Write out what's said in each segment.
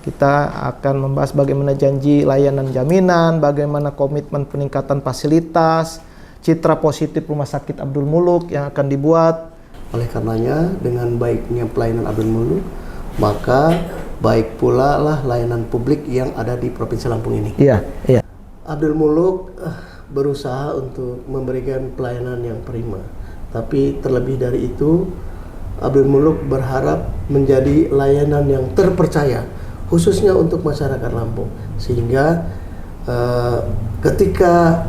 Kita akan membahas bagaimana janji layanan jaminan, bagaimana komitmen peningkatan fasilitas, citra positif Rumah Sakit Abdul Muluk yang akan dibuat. Oleh karenanya, dengan baiknya pelayanan Abdul Muluk, maka baik pula lah layanan publik yang ada di Provinsi Lampung ini. Iya. Abdul Muluk berusaha untuk memberikan pelayanan yang prima. Tapi terlebih dari itu, Abdul Muluk berharap menjadi layanan yang terpercaya, khususnya untuk masyarakat Lampung. Sehingga ketika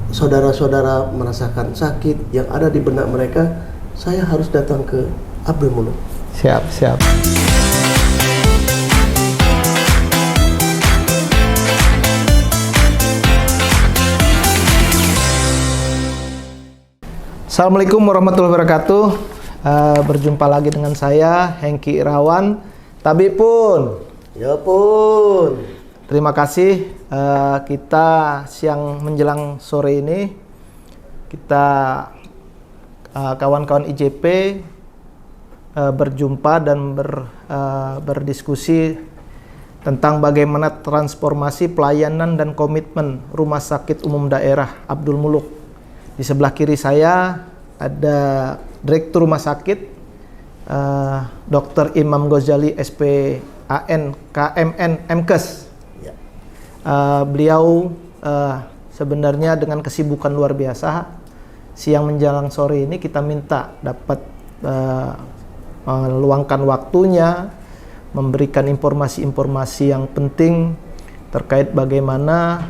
saudara-saudara merasakan sakit yang ada di benak mereka, saya harus datang ke Abdul Muluk. Siap. Assalamualaikum warahmatullahi wabarakatuh. Berjumpa lagi dengan saya, Hengki Irawan. Tabib Pun. Ya pun. Terima kasih. Kita siang menjelang sore ini, kita kawan-kawan IJP berjumpa dan berdiskusi tentang bagaimana transformasi pelayanan dan komitmen Rumah Sakit Umum Daerah Abdul Muluk. Di sebelah kiri saya ada Direktur Rumah Sakit, Dr. Imam Ghazali SPAN KMN MKes. Ya. Beliau sebenarnya dengan kesibukan luar biasa, siang menjelang sore ini kita minta dapat meluangkan waktunya, memberikan informasi-informasi yang penting terkait bagaimana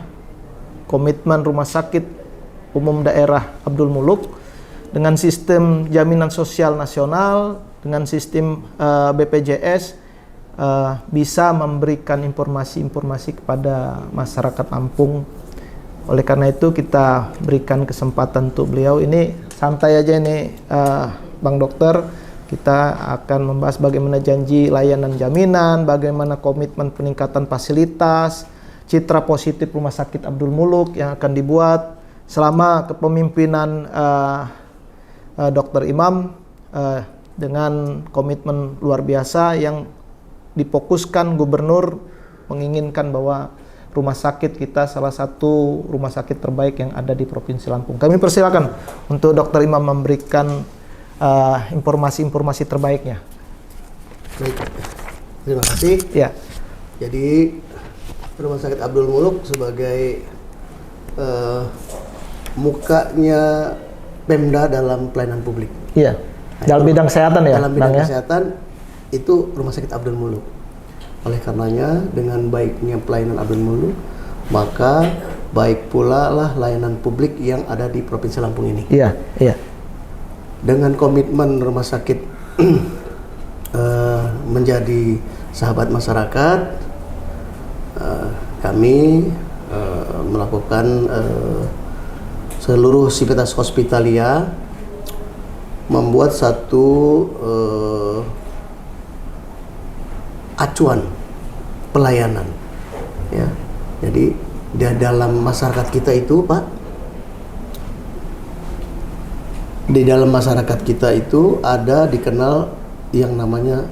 komitmen Rumah Sakit Umum Daerah Abdul Muluk dengan sistem jaminan sosial nasional, dengan sistem BPJS bisa memberikan informasi-informasi kepada masyarakat Lampung. Oleh karena itu kita berikan kesempatan untuk beliau. Ini santai aja ini, Bang Dokter. Kita akan membahas bagaimana janji layanan jaminan, bagaimana komitmen peningkatan fasilitas, citra positif Rumah Sakit Abdul Muluk yang akan dibuat selama kepemimpinan Dr. Imam dengan komitmen luar biasa yang difokuskan. Gubernur menginginkan bahwa rumah sakit kita salah satu rumah sakit terbaik yang ada di Provinsi Lampung. Kami persilakan untuk Dr. Imam memberikan informasi-informasi terbaiknya. Baik, terima kasih. Ya. Jadi Rumah Sakit Abdul Muluk sebagai mukanya Pemda dalam pelayanan publik. Iya. Dalam bidang kesehatan ya. Dalam bidang kesehatan itu Rumah Sakit Abdul Muluk. Oleh karenanya, dengan baiknya pelayanan Abdul Muluk, maka baik pula lah layanan publik yang ada di Provinsi Lampung ini. Iya. Dengan komitmen rumah sakit menjadi sahabat masyarakat, kami melakukan seluruh sivitas hospitalia membuat satu acuan pelayanan, ya. Jadi di dalam masyarakat kita itu, Pak, di dalam masyarakat kita itu ada dikenal yang namanya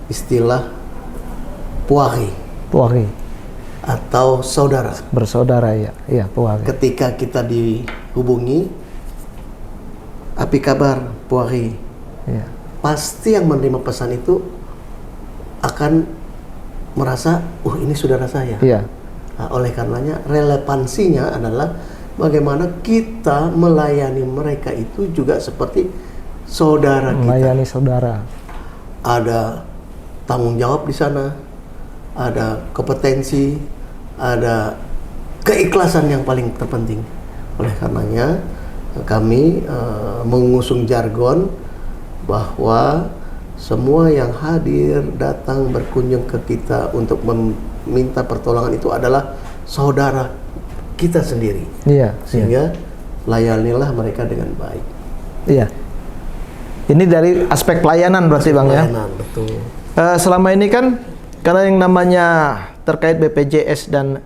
istilah puari atau saudara. Bersaudara ya. Iya, puari. Ketika kita dihubungi, apa kabar puari? Iya. Pasti yang menerima pesan itu akan merasa, ini saudara saya. Iya. Nah, oleh karenanya relevansinya adalah bagaimana kita melayani mereka itu juga seperti saudara kita. Melayani saudara. Ada tanggung jawab di sana, ada kompetensi, ada keikhlasan yang paling terpenting. Oleh karenanya kami mengusung jargon bahwa semua yang hadir datang berkunjung ke kita untuk meminta pertolongan itu adalah saudara kita sendiri. Iya. Sehingga layanilah mereka dengan baik. Iya. Ini dari aspek pelayanan berarti Bang ya. Pelayanan, betul. Selama ini kan karena yang namanya terkait BPJS dan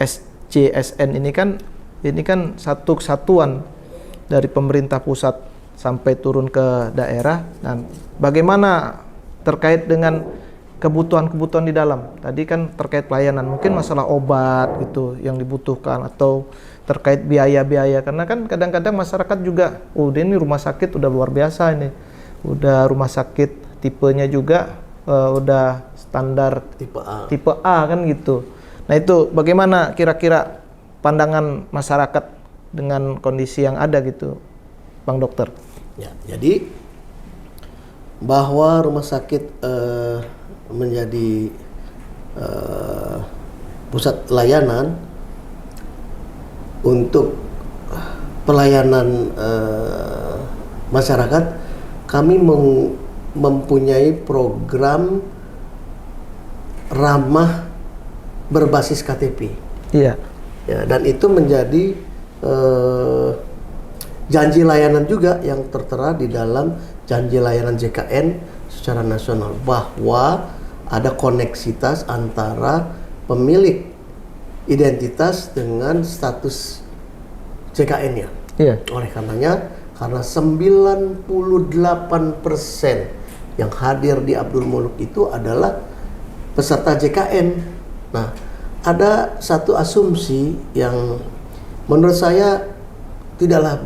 SCSN ini kan satu kesatuan dari pemerintah pusat sampai turun ke daerah. Dan bagaimana terkait dengan kebutuhan-kebutuhan di dalam. Tadi kan terkait pelayanan, mungkin masalah obat gitu yang dibutuhkan atau terkait biaya-biaya, karena kan kadang-kadang masyarakat juga, ini rumah sakit udah luar biasa ini, udah rumah sakit tipenya juga udah standar tipe A kan gitu. Nah itu bagaimana kira-kira pandangan masyarakat dengan kondisi yang ada gitu, Bang Dokter? Ya, jadi bahwa rumah sakit menjadi pusat layanan untuk pelayanan masyarakat, kami mempunyai program ramah berbasis KTP. Iya. Ya, dan itu menjadi janji layanan juga yang tertera di dalam janji layanan JKN secara nasional, bahwa ada koneksitas antara pemilik identitas dengan status JKN-nya. Iya. Oleh karenanya, karena 98% yang hadir di Abdul Muluk itu adalah peserta JKN. Nah, ada satu asumsi yang menurut saya tidaklah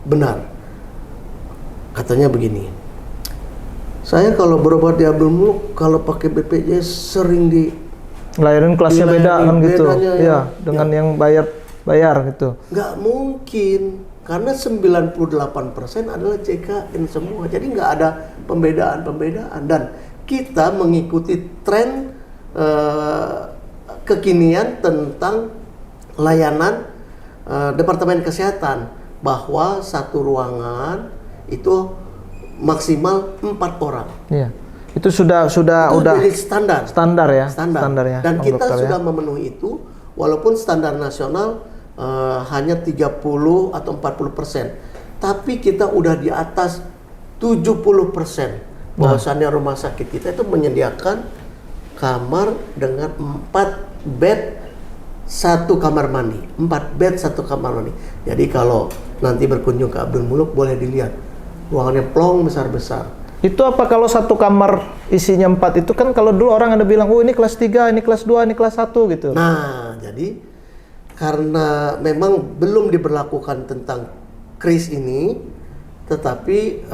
benar. Katanya begini, saya kalau berobat di Abdul Muluk kalau pakai BPJS sering di layanan kelasnya beda kan gitu. Iya, dengan yang bayar gitu. Nggak mungkin, karena 98% adalah JKN semua. Jadi nggak ada pembedaan-pembedaan, dan kita mengikuti tren kekinian tentang layanan Departemen Kesehatan, bahwa satu ruangan itu maksimal 4 orang. Iya. Itu sudah jadi standar ya. Standarnya. Dan kita sudah memenuhi itu, walaupun standar nasional hanya 30 atau 40%. Tapi kita udah di atas 70%. Bahwasannya rumah sakit kita itu menyediakan kamar dengan 4 bed 1 kamar mandi. 4 bed 1 kamar mandi. Jadi kalau nanti berkunjung ke Abdul Muluk boleh dilihat ruangannya plong besar-besar. Itu apa kalau satu kamar isinya 4 itu kan, kalau dulu orang ada bilang, oh ini kelas 3, ini kelas 2, ini kelas 1 gitu. Nah, jadi karena memang belum diberlakukan tentang kris ini, tetapi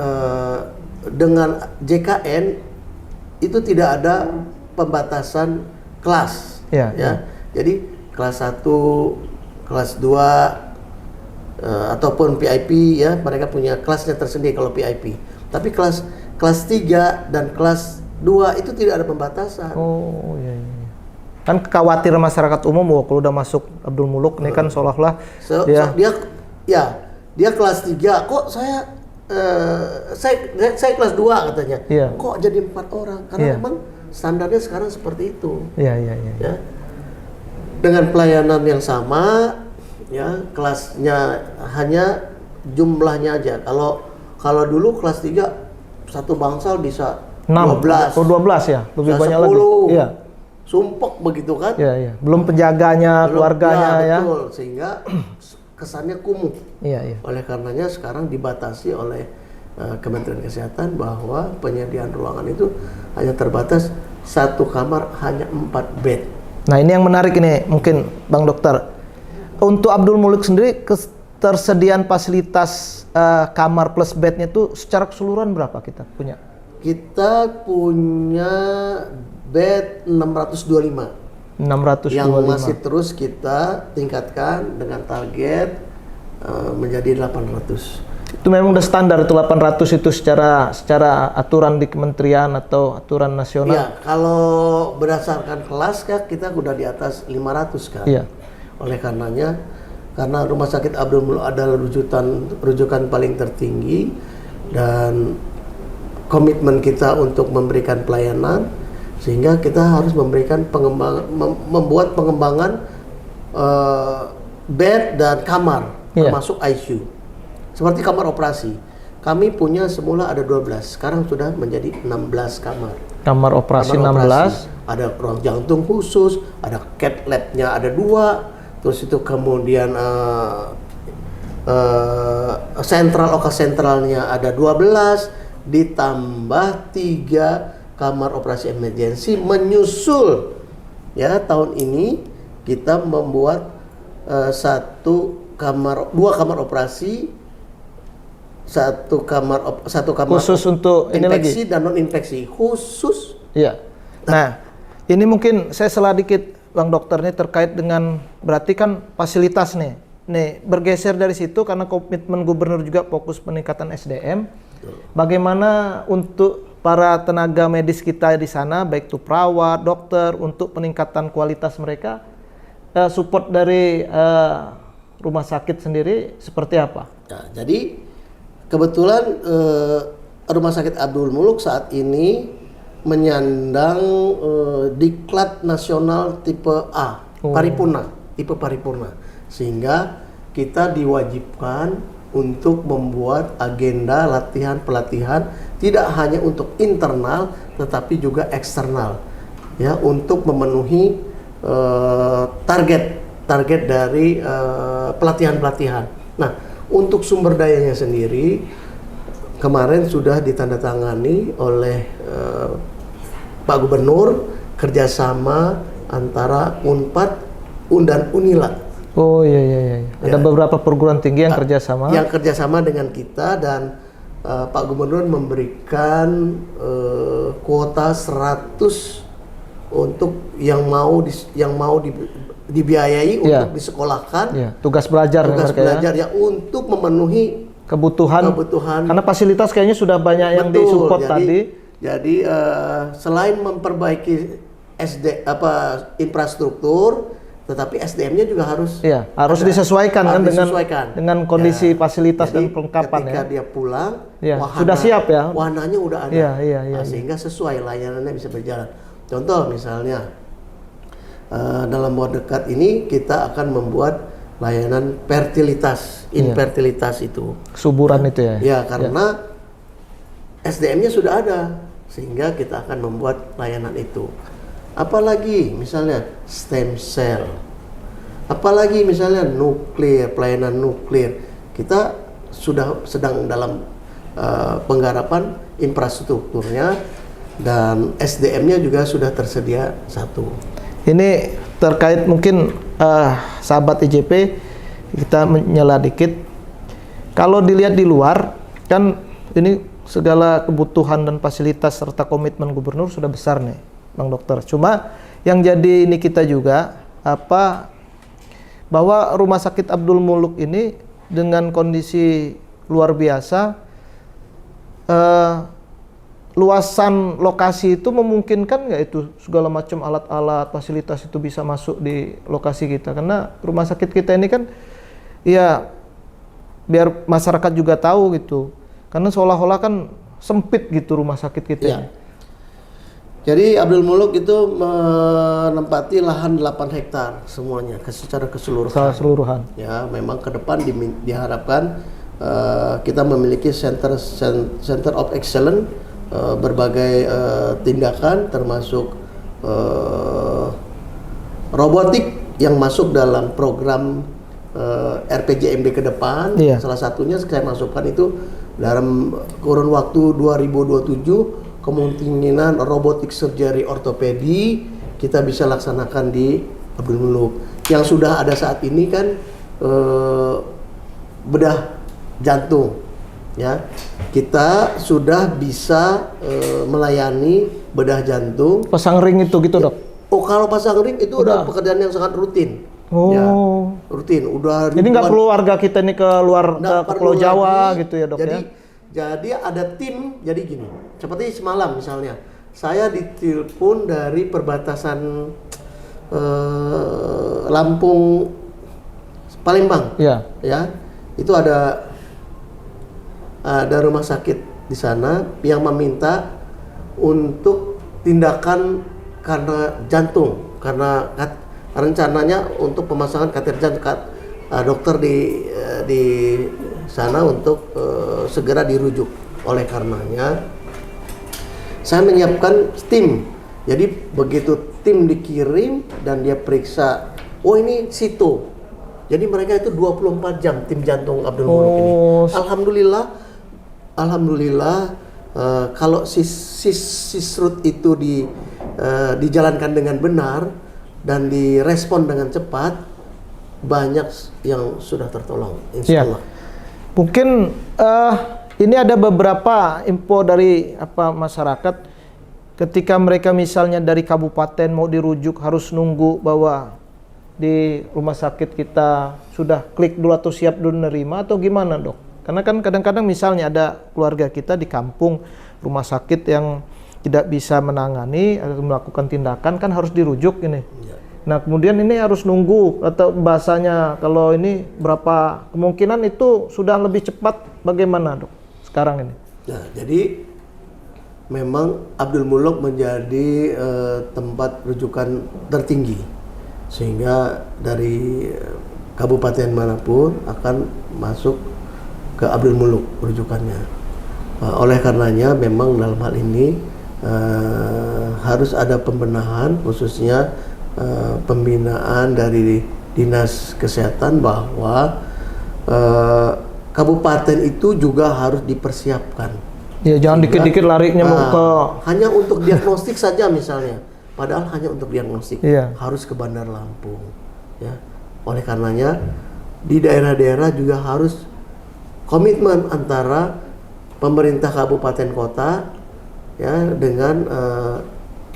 dengan JKN itu tidak ada pembatasan kelas. Ya. Jadi kelas 1, kelas 2 ataupun VIP ya, mereka punya kelasnya tersendiri kalau VIP. Tapi kelas 3 dan kelas 2 itu tidak ada pembatasan. Oh iya. Kan kekhawatiran masyarakat umum bahwa kalau udah masuk Abdul Muluk ini kan seolah-olah dia kelas 3, kok saya kelas 2 katanya. Iya. Kok jadi 4 orang? Karena memang standarnya sekarang seperti itu. Iya. Ya. Dengan pelayanan yang sama, ya, kelasnya hanya jumlahnya aja. Kalau dulu kelas 3 satu bangsal bisa 12. Oh 12 ya, lebih banyak 10. lagi. Iya. Sumpek begitu kan? Iya. Belum penjaganya, keluarganya ya. Betul, sehingga kesannya kumuh. Iya. Oleh karenanya sekarang dibatasi oleh Kementerian Kesehatan bahwa penyediaan ruangan itu hanya terbatas 1 kamar hanya 4 bed. Nah ini yang menarik ini mungkin Bang Dokter. Untuk Abdul Muluk sendiri ketersediaan fasilitas kamar plus bednya itu secara keseluruhan berapa kita punya? Kita punya bed 625. 625. Yang masih terus kita tingkatkan dengan target menjadi 800. Itu memang udah standar itu 800 itu secara aturan di kementerian atau aturan nasional? Ya, kalau berdasarkan kelas kan kita udah di atas 500 kan. Iya. Oleh karenanya, karena Rumah Sakit Abdul Muluk adalah rujukan paling tertinggi dan komitmen kita untuk memberikan pelayanan, sehingga kita harus memberikan membuat pengembangan bed dan kamar, termasuk ICU. Seperti kamar operasi, kami punya semula ada 12, sekarang sudah menjadi 16 kamar. Kamar operasi 16. Ada ruang jantung khusus, ada cath lab-nya ada 2, terus itu kemudian okas sentralnya ada 12, ditambah 3 kamar operasi emergency, menyusul ya tahun ini kita membuat dua kamar operasi, satu kamar Khusus untuk ini infeksi lagi? dan non infeksi khusus. Iya. Nah, ini mungkin saya salah dikit Bang Dokter, ini terkait dengan berarti kan fasilitas nih. Nih, bergeser dari situ karena komitmen gubernur juga fokus peningkatan SDM. Bagaimana untuk para tenaga medis kita di sana, baik itu perawat, dokter, untuk peningkatan kualitas mereka, support dari rumah sakit sendiri seperti apa? Nah, jadi kebetulan Rumah Sakit Abdul Muluk saat ini menyandang diklat nasional tipe A, paripurna, tipe paripurna, sehingga kita diwajibkan untuk membuat agenda latihan-pelatihan tidak hanya untuk internal tetapi juga eksternal, ya, untuk memenuhi target dari pelatihan-pelatihan. Nah, untuk sumber dayanya sendiri kemarin sudah ditandatangani oleh Pak Gubernur kerjasama antara Unpad, dan Unila. Oh iya. Ada beberapa perguruan tinggi yang kerjasama. Yang kerjasama dengan kita, dan Pak Gubernur memberikan kuota 100 untuk yang mau dibiayai untuk disekolahkan. Ya, tugas belajar Ya, untuk memenuhi kebutuhan. Karena fasilitas kayaknya sudah banyak yang disupport tadi. Jadi selain memperbaiki infrastruktur, tetapi SDM-nya juga harus disesuaikan kan dengan kondisi fasilitas jadi, dan kelengkapan ketika dia pulang, sudah siap ya. Wahananya udah ada. Sehingga sesuai layanannya bisa berjalan. Contoh misalnya dalam waktu dekat ini kita akan membuat layanan fertilitas, infertilitas itu. Kesuburan itu ya. Ya, karena SDM-nya sudah ada, sehingga kita akan membuat layanan itu. Apalagi misalnya stem cell, apalagi misalnya nuklir, pelayanan nuklir, kita sudah sedang dalam penggarapan infrastrukturnya, dan SDM-nya juga sudah tersedia satu. Ini terkait mungkin sahabat IJP, kita menyela dikit. Kalau dilihat di luar kan ini segala kebutuhan dan fasilitas serta komitmen gubernur sudah besar nih, Bang Dokter. Cuma yang jadi ini kita juga bahwa Rumah Sakit Abdul Muluk ini dengan kondisi luar biasa, luasan lokasi itu memungkinkan nggak itu segala macam alat-alat fasilitas itu bisa masuk di lokasi kita, karena rumah sakit kita ini kan ya biar masyarakat juga tahu gitu, karena seolah-olah kan sempit gitu rumah sakit kita ini. Jadi Abdul Muluk itu menempati lahan 8 hektar semuanya secara keseluruhan. Ya, memang ke depan diharapkan kita memiliki center of excellence, berbagai tindakan termasuk robotik yang masuk dalam program RPJMD ke depan. Salah satunya saya masukkan itu dalam kurun waktu 2027 kemungkinan robotik surgery ortopedi kita bisa laksanakan di Abdul Muluk. Yang sudah ada saat ini kan bedah jantung, ya, kita sudah bisa melayani bedah jantung. Pasang ring itu gitu, Dok? Oh, kalau pasang ring itu udah pekerjaan yang sangat rutin. Ya, rutin. Udah. Jadi nggak perlu warga kita ini ke luar ke Pulau Jawa gitu ya, Dok? Jadi ada tim. Jadi gini, seperti semalam misalnya, saya ditelepon dari perbatasan Lampung Palembang. Ya, itu ada rumah sakit di sana yang meminta untuk tindakan karena jantung, karena rencananya untuk pemasangan kateter jantung. Dokter di sana untuk segera dirujuk. Oleh karenanya saya menyiapkan tim. Jadi begitu tim dikirim dan dia periksa, oh ini situ. Jadi mereka itu 24 jam tim jantung Abdul Muluk ini. Alhamdulillah kalau sisrut itu dijalankan dengan benar dan direspon dengan cepat, banyak yang sudah tertolong, insya Allah. Mungkin ini ada beberapa info dari masyarakat, ketika mereka misalnya dari kabupaten mau dirujuk harus nunggu bahwa di rumah sakit kita sudah klik dulu atau siap dulu nerima, atau gimana dok? Karena kan kadang-kadang misalnya ada keluarga kita di kampung, rumah sakit yang tidak bisa menangani atau melakukan tindakan, kan harus dirujuk ini. Nah kemudian ini harus nunggu, atau bahasanya kalau ini berapa kemungkinan itu sudah lebih cepat, bagaimana dok sekarang ini? Nah jadi memang Abdul Muluk menjadi tempat rujukan tertinggi, sehingga dari kabupaten manapun akan masuk ke Abdul Muluk rujukannya. Oleh karenanya memang dalam hal ini harus ada pembenahan, khususnya pembinaan dari Dinas Kesehatan, bahwa kabupaten itu juga harus dipersiapkan. Ya jangan dikit-dikit larinya mau ke hanya untuk diagnostik saja misalnya, padahal hanya untuk diagnostik harus ke Bandar Lampung, ya. Oleh karenanya di daerah-daerah juga harus komitmen antara pemerintah kabupaten kota, ya, dengan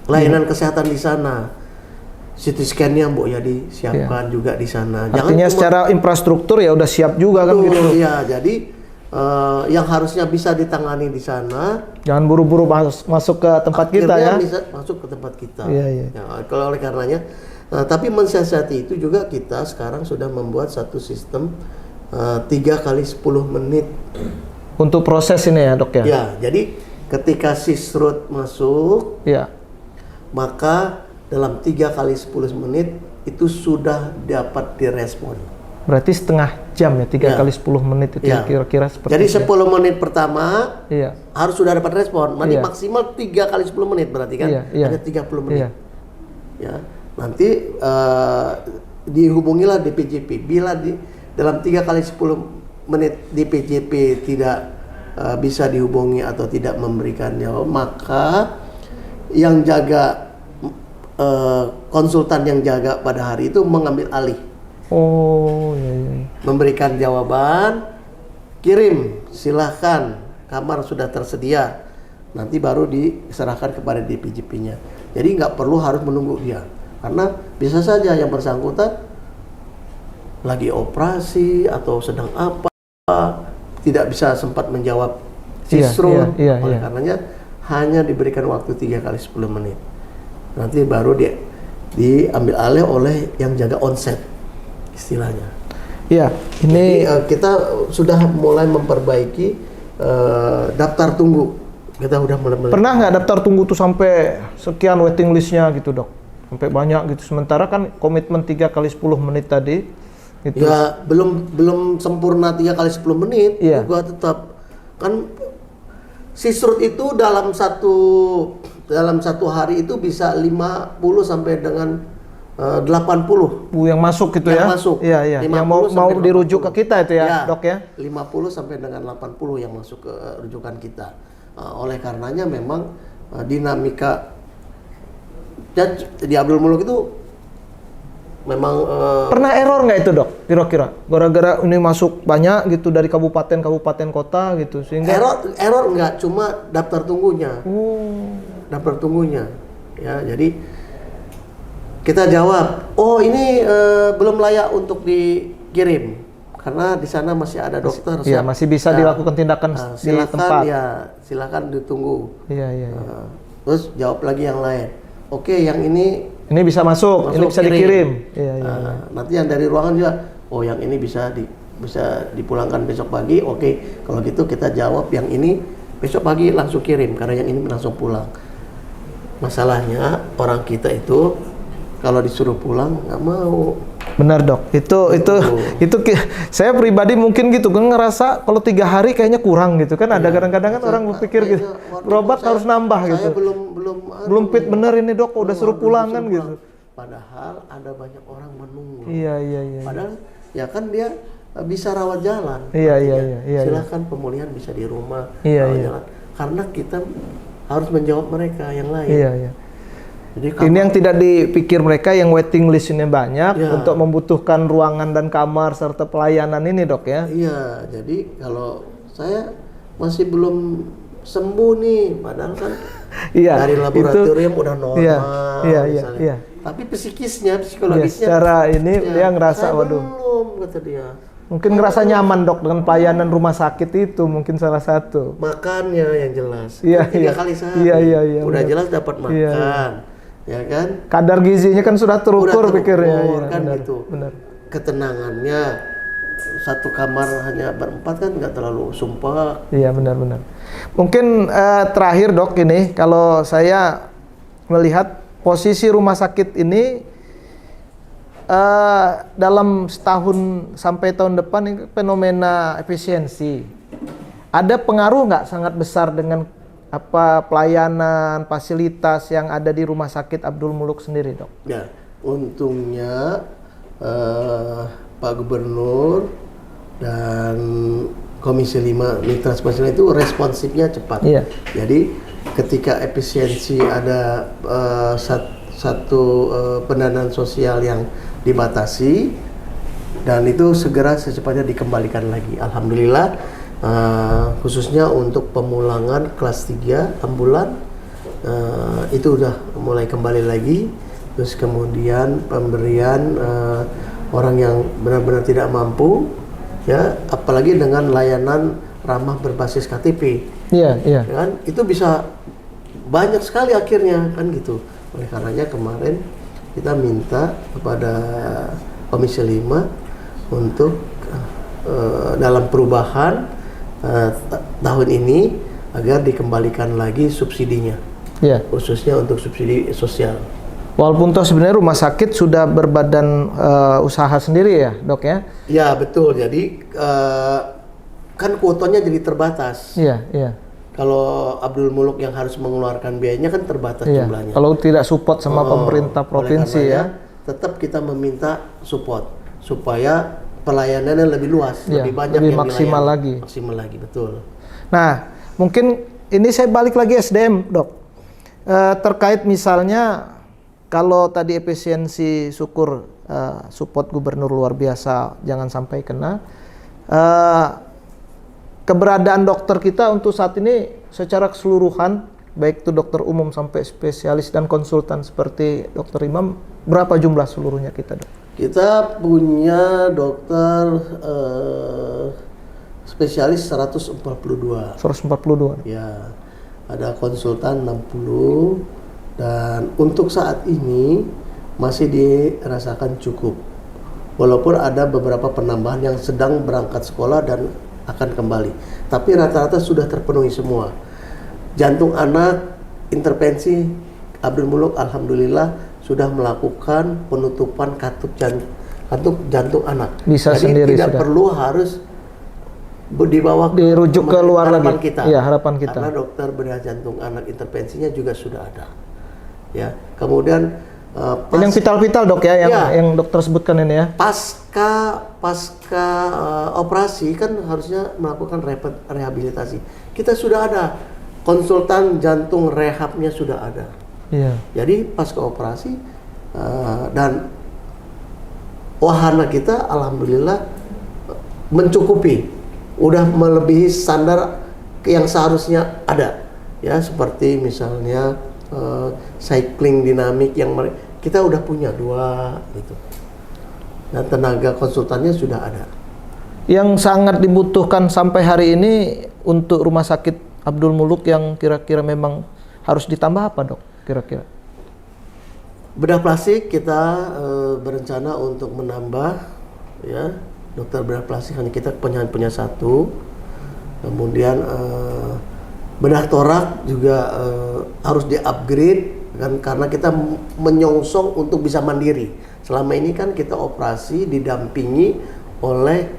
layanan kesehatan di sana. CT scan-nya Bu ya disiapkan juga di sana. Artinya secara infrastruktur ya udah siap juga kan gitu. Iya, jadi yang harusnya bisa ditangani di sana, jangan buru-buru masuk ke tempat kita ya. Bisa masuk ke tempat kita. Iya. Ya, kalau oleh karenanya, tapi mensiasati itu juga kita sekarang sudah membuat satu sistem 3 kali 10 menit untuk proses ini ya dok ya. Ya, jadi ketika sisrut masuk, maka dalam 3 kali 10 menit itu sudah dapat direspon. Berarti setengah jam ya, 3 kali 10 menit itu kira-kira seperti jadi itu. 10 menit pertama harus sudah dapat respon. Nanti maksimal 3 kali 10 menit berarti kan ada 30 menit. Ya, nanti dihubungilah DPJP. Bila dalam 3 kali 10 menit DPJP tidak bisa dihubungi atau tidak memberikan jawab, maka yang jaga konsultan yang jaga pada hari itu mengambil alih. Memberikan jawaban, kirim, silahkan, kamar sudah tersedia, nanti baru diserahkan kepada DPJP-nya. Jadi nggak perlu harus menunggu dia, karena bisa saja yang bersangkutan lagi operasi atau sedang apa, tidak bisa sempat menjawab sisrut. Oleh karenanya hanya diberikan waktu 3 kali 10 menit. Nanti baru diambil alih oleh yang jaga onset, istilahnya. Iya, ini jadi, kita sudah mulai memperbaiki daftar tunggu. Kita udah mulai. Pernah nggak daftar tunggu tuh sampai sekian waiting listnya gitu dok? Sampai banyak gitu. Sementara kan komitmen 3 kali 10 menit tadi. Gitu. Ya belum sempurna 3 kali 10 menit. Juga tetap kan sisrut itu dalam satu hari itu bisa 50 sampai dengan 80 yang masuk gitu yang ya. Masuk. Iya. Yang mau dirujuk ke kita itu ya, dok ya. 50 sampai dengan 80 yang masuk ke rujukan kita. Oleh karenanya memang dinamika di Abdul Muluk itu memang pernah error nggak itu dok? Kira-kira gara-gara ini masuk banyak gitu dari kabupaten kota gitu, sehingga error nggak, cuma daftar tunggunya. Daftar tunggunya, ya. Jadi kita jawab, oh ini belum layak untuk dikirim karena di sana masih ada dokter. Iya, masih bisa dilakukan tindakan di tempat. Ya, silakan ditunggu. Iya. Terus jawab lagi yang lain. Oke, yang ini bisa masuk ini bisa dikirim. Iya. Nanti yang dari ruangan juga, oh yang ini bisa dipulangkan besok pagi. Oke, kalau gitu kita jawab yang ini besok pagi langsung kirim karena yang ini langsung pulang. Masalahnya orang kita itu kalau disuruh pulang nggak mau. Benar dok, itu saya pribadi mungkin gitu kan ngerasa kalau 3 hari kayaknya kurang gitu kan. Ada kadang-kadang kan orang berpikir gitu, berobat harus nambah gitu. Belum fit bener ini dok, udah suruh pulang kan gitu. Padahal ada banyak orang menunggu. Iya. Padahal ya kan dia bisa rawat jalan. Iya. Silahkan pemulihan bisa di rumah. Iya. karena kita harus menjawab mereka yang lain. Iya, iya. Jadi Ini yang tidak dipikir mereka yang waiting list-nya banyak Ya. untuk membutuhkan ruangan dan kamar serta pelayanan ini, Dok ya. Iya, jadi kalau saya masih belum sembuh nih, padahal kan Iya. dari laboratorium udah normal. Iya, iya, iya, misalnya. iya. Tapi psikisnya, Ya, psikologisnya, secara ini ya, dia ngerasa, saya waduh. belum, kata dia. Mungkin ngerasa nyaman, Dok, dengan pelayanan rumah sakit itu mungkin salah satu. Makannya yang jelas. Iya, Kan 3 iya. kali sehari. Iya, iya, iya, Udah benar. jelas dapat makan. Iya, iya. Ya kan? Kadar gizinya kan sudah terukur Udah pikirnya. terukur, Iya, kan benar, gitu. benar. Ketenangannya, satu kamar hanya berempat kan nggak terlalu sumpah. Iya, benar-benar. Mungkin terakhir, Dok, ini kalau saya melihat posisi rumah sakit ini dalam setahun sampai tahun depan ini fenomena efisiensi. Ada pengaruh nggak sangat besar dengan pelayanan, fasilitas yang ada di Rumah Sakit Abdul Muluk sendiri, Dok? Ya, untungnya Pak Gubernur dan Komisi 5 Mitra Spesial itu responsifnya cepat. Iya. Jadi ketika efisiensi ada satu pendanaan sosial yang dibatasi dan itu segera secepatnya dikembalikan lagi. Alhamdulillah, khususnya untuk pemulangan kelas 3 ambulan itu udah mulai kembali lagi. Terus kemudian pemberian orang yang benar-benar tidak mampu, ya, apalagi dengan layanan ramah berbasis KTP. Iya, iya. Kan itu bisa banyak sekali akhirnya, kan gitu. Oleh karenanya kemarin kita minta kepada Komisi 5 untuk dalam perubahan tahun ini agar dikembalikan lagi subsidinya, Iya. khususnya untuk subsidi sosial. Walaupun toh sebenarnya rumah sakit sudah berbadan usaha sendiri ya, Dok ya? Ya betul, jadi kan kuotanya jadi terbatas. Iya, iya. Kalau Abdul Muluk yang harus mengeluarkan biayanya kan terbatas Iya. jumlahnya. Kalau tidak support sama pemerintah Oleh provinsi karenanya, ya. tetap kita meminta support supaya pelayanannya lebih luas, Iya, lebih banyak lebih yang maksimal dilayani. lagi. Maksimal lagi, betul. Nah, mungkin ini saya balik lagi SDM, Dok. Terkait misalnya kalau tadi efisiensi syukur support gubernur luar biasa, jangan sampai kena. Keberadaan dokter kita untuk saat ini secara keseluruhan, baik itu dokter umum sampai spesialis dan konsultan seperti Dokter Imam, berapa jumlah seluruhnya kita, Dok? Kita punya dokter spesialis 142. 142. Ya, ada konsultan 60 dan untuk saat ini masih dirasakan cukup. Walaupun ada beberapa penambahan yang sedang berangkat sekolah dan akan kembali. Tapi rata-rata sudah terpenuhi semua. Jantung anak, intervensi Abdul Muluk alhamdulillah sudah melakukan penutupan katup jantung anak. Bisa Jadi sendiri tidak sudah. perlu harus dibawa Dirujuk ke luar harapan lagi. kita. Iya, harapan kita. Karena dokter bedah jantung anak intervensinya juga sudah ada. Ya, kemudian Ini yang vital-vital, Dok ya, Ya. yang dokter sebutkan ini ya. pasca operasi kan harusnya melakukan rehabilitasi. Kita sudah ada konsultan jantung rehabnya sudah ada. Iya. Jadi pasca operasi dan wahana kita alhamdulillah mencukupi, udah melebihi standar yang seharusnya ada. Ya seperti misalnya cycling dinamik yang kita udah punya 2 gitu. Dan tenaga konsultannya sudah ada. Yang sangat dibutuhkan sampai hari ini untuk Rumah Sakit Abdul Muluk yang kira-kira memang harus ditambah apa, Dok? Kira-kira? Bedah plastik kita berencana untuk menambah, ya, dokter bedah plastik hanya kita punya 1. Kemudian bedah torak juga harus di-upgrade kan, karena kita menyongsong untuk bisa mandiri. Selama ini kan kita operasi didampingi oleh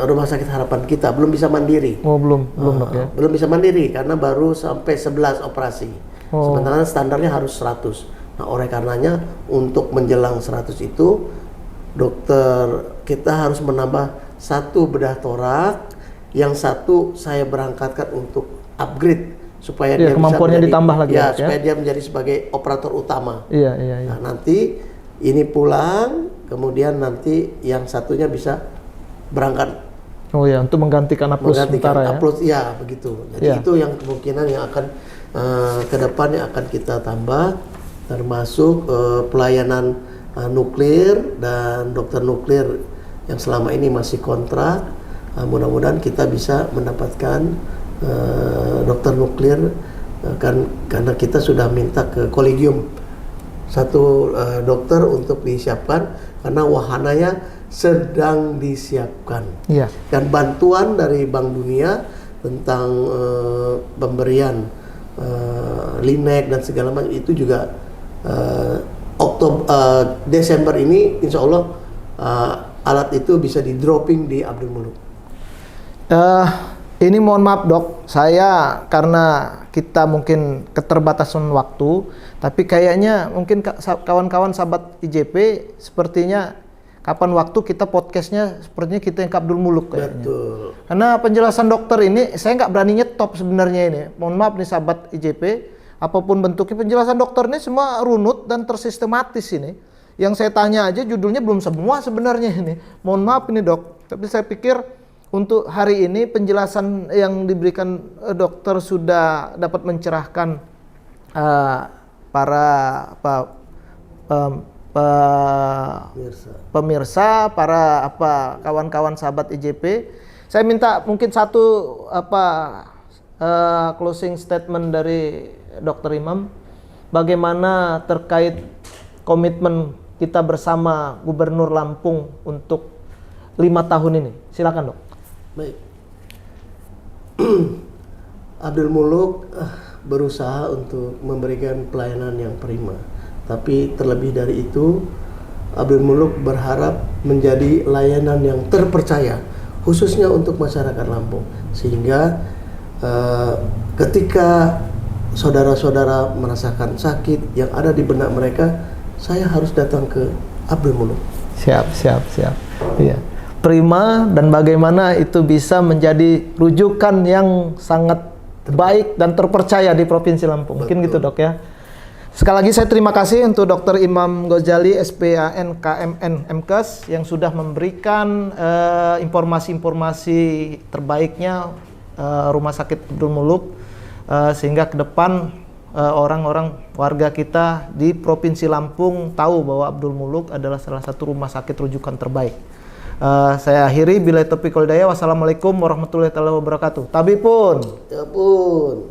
Rumah Sakit Harapan Kita, belum bisa mandiri. Oh, belum Dok ya. Belum bisa mandiri karena baru sampai 11 operasi. Oh. Sementara standarnya harus 100. Nah, oleh karenanya untuk menjelang 100 itu dokter kita harus menambah 1 bedah torak, yang 1 saya berangkatkan untuk upgrade supaya Iya, dia kemampuannya bisa menjadi, ditambah lagi, ya, Dok, ya. supaya dia menjadi sebagai operator utama. Iya, iya, iya. Nah, nanti ini pulang, kemudian nanti yang satunya bisa berangkat Oh ya, untuk menggantikan A+ sementara ya. upload, ya begitu. Jadi Ya. itu yang kemungkinan yang akan ke depan yang akan kita tambah, termasuk pelayanan nuklir dan dokter nuklir yang selama ini masih kontrak. Mudah-mudahan kita bisa mendapatkan dokter nuklir karena kita sudah minta ke kolegium satu dokter untuk disiapkan karena wahananya sedang disiapkan. Iya. Dan bantuan dari Bank Dunia tentang pemberian linek dan segala macam itu juga Desember ini insya Allah alat itu bisa di dropping di Abdul Muluk. Ini mohon maaf dok, saya karena kita mungkin keterbatasan waktu, tapi kayaknya mungkin kawan-kawan sahabat IJP sepertinya kapan waktu kita podcastnya sepertinya kita yang ke Abdul Muluk kayaknya. Betul. Karena penjelasan dokter ini saya nggak berani nyetop sebenarnya ini. Mohon maaf nih sahabat IJP, apapun bentuknya penjelasan dokter ini semua runut dan tersistematis ini. Yang saya tanya aja judulnya belum semua sebenarnya ini. Mohon maaf ini dok, tapi saya pikir untuk hari ini penjelasan yang diberikan dokter sudah dapat mencerahkan para pemirsa, para kawan-kawan sahabat IJP. Saya minta mungkin satu closing statement dari Dr. Imam, bagaimana terkait komitmen kita bersama Gubernur Lampung untuk 5 tahun ini. Silakan dok. Baik. Abdul Muluk berusaha untuk memberikan pelayanan yang prima. Tapi terlebih dari itu, Abdul Muluk berharap menjadi layanan yang terpercaya, khususnya untuk masyarakat Lampung. Sehingga ketika saudara-saudara merasakan sakit yang ada di benak mereka, saya harus datang ke Abdul Muluk. Siap. Iya. Prima, dan bagaimana itu bisa menjadi rujukan yang sangat baik dan terpercaya di Provinsi Lampung. Mungkin gitu dok ya. Sekali lagi saya terima kasih untuk Dr. Imam Ghazali SPAN KMN MKes yang sudah memberikan informasi-informasi terbaiknya Rumah Sakit Abdul Muluk sehingga ke depan orang-orang warga kita di Provinsi Lampung tahu bahwa Abdul Muluk adalah salah satu rumah sakit rujukan terbaik. Saya akhiri, billahi taufiq wal hidayah. Wassalamualaikum warahmatullahi wabarakatuh. Tabipun. Ya pun.